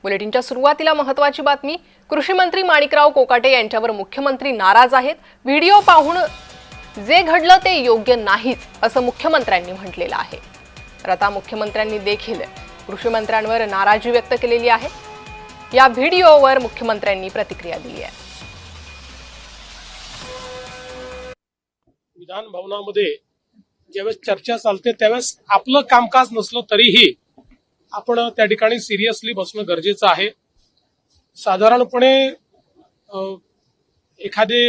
बुलेटिनच्या सुरुवातीला महत्त्वाची बातमी। कृषी मंत्री माणिकराव कोकाटे यांच्यावर मुख्यमंत्री नाराज आहेत। व्हिडिओ पाहून जे घडलं ते योग्य नाहीच असं मुख्यमंत्र्यांनी म्हटलेलं आहे। तर आता मुख्यमंत्र्यांनी देखील कृषी मंत्र्यांवर नाराजी व्यक्त केलेली आहे। या व्हिडिओवर मुख्यमंत्र्यांनी प्रतिक्रिया दिली आहे। विधान भवनामध्ये ज्यावेळेस चर्चा चालते त्यावेळेस आपलं कामकाज नसलं तरीही आपण त्या ठिकाणी सिरियसली बसणं गरजेचं आहे। साधारणपणे एखादे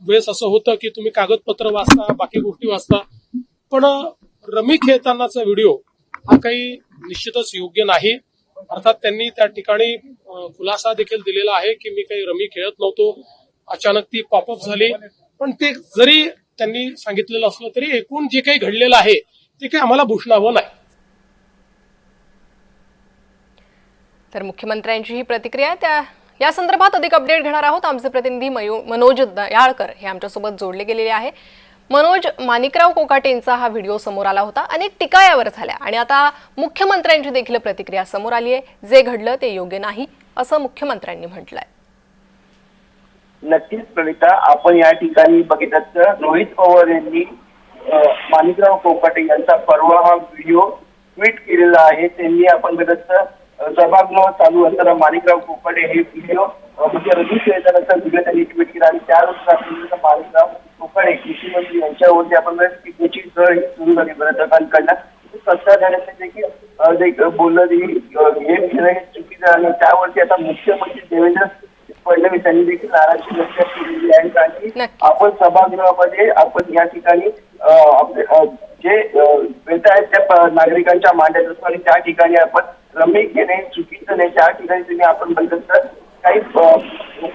वेळेस असं होतं की तुम्ही कागदपत्र वाचता, बाकी गोष्टी वाचता, पण रमी खेळतानाचा व्हिडिओ हा काही निश्चितच योग्य नाही। अर्थात त्यांनी त्या ठिकाणी खुलासा देखील दिलेला आहे की मी काही रमी खेळत नव्हतो, अचानक ती पॉपअप झाली। पण ते जरी त्यांनी सांगितलेलं असलं तरी एकूण जे काही घडलेलं आहे ते काही आम्हाला भूषणावं नाही। तर मुख्यमंत्र्यांची ही प्रतिक्रिया आहे। या संदर्भात अधिक अपडेट घेणार आहोत। आमचे प्रतिनिधी मनोज दयाळकर हे आमच्यासोबत जोडले गेलेले आहे। मनोज, माणिकराव कोकाटेंचा हा व्हिडिओ समोर आला होता, अनेक टीका यावर झाल्या आणि आता मुख्यमंत्र्यांची देखील प्रतिक्रिया समोर आली आहे। जे घडलं ते योग्य नाही असं मुख्यमंत्र्यांनी म्हटलंय। नक्कीच प्रणिता, आपण या ठिकाणी बघितलं तर रोहित पवार यांनी माणिकराव कोकाटे यांचा परवा हा व्हिडिओ ट्विट केलेला आहे। त्यांनी आपण बघितलं तर सभागृह चालू असताना माणिकराव कोकाटे हे व्हिडिओ म्हणजे रमी खेळतानाचा व्हिडिओ त्यांनी ट्विट केला आणि त्यानुसार माणिकराव कोकाटे कृषी मंत्री यांच्यावरती आपण टीकेची झळ सुरू झाली विरोधकांकडनं। सत्ताधाऱ्यांनी देखील बोललं की गेम खेळणं हे चुकीचं आणि त्यावरती आता मुख्यमंत्री देवेंद्र फडणवीस यांनी देखील नाराजी व्यक्त केलेली आहे। कारण आपण सभागृहामध्ये आपण या ठिकाणी जे बेटा आहेत त्या नागरिकांच्या मांडत असतो आणि त्या ठिकाणी आपण रमी घेणे चुकीचं नाही। त्या ठिकाणी तुम्ही आपण बघितलं तर काही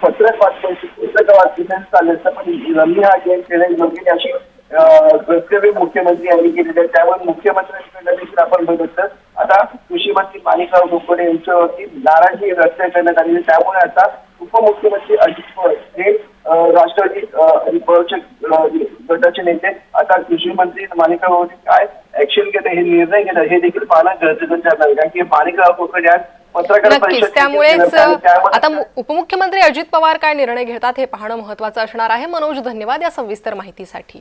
पत्रक वाचतो, पुस्तकं वाचण्याचं चाललं असतं, पण रमी हा गेम खेळणे योग्य अशी वक्तव्य मुख्यमंत्री यांनी केलेलं आहे। त्यामुळे मुख्यमंत्र्यांकडे देखील आपण बघितलं तर आता कृषी मंत्री माणिकराव कोकाटे यांच्यावरती नाराजी व्यक्त करण्यात आली। त्यामुळे आता उपमुख्यमंत्री अजित पवार हे राष्ट्रवादी गटाचे नेते आता कृषी मंत्री माणिकरावरती काय ऍक्शन घेते, हे निर्णय घेतात हे देखील पाहणं गरजेचं आहे। कारण की माणिकराव कोकाटे आज पत्रकार परिषद, त्यामुळेच आता उपमुख्यमंत्री अजित पवार काय निर्णय घेतात हे पाहणं महत्त्वाचं असणार आहे। मनोज, धन्यवाद या सविस्तर माहितीसाठी।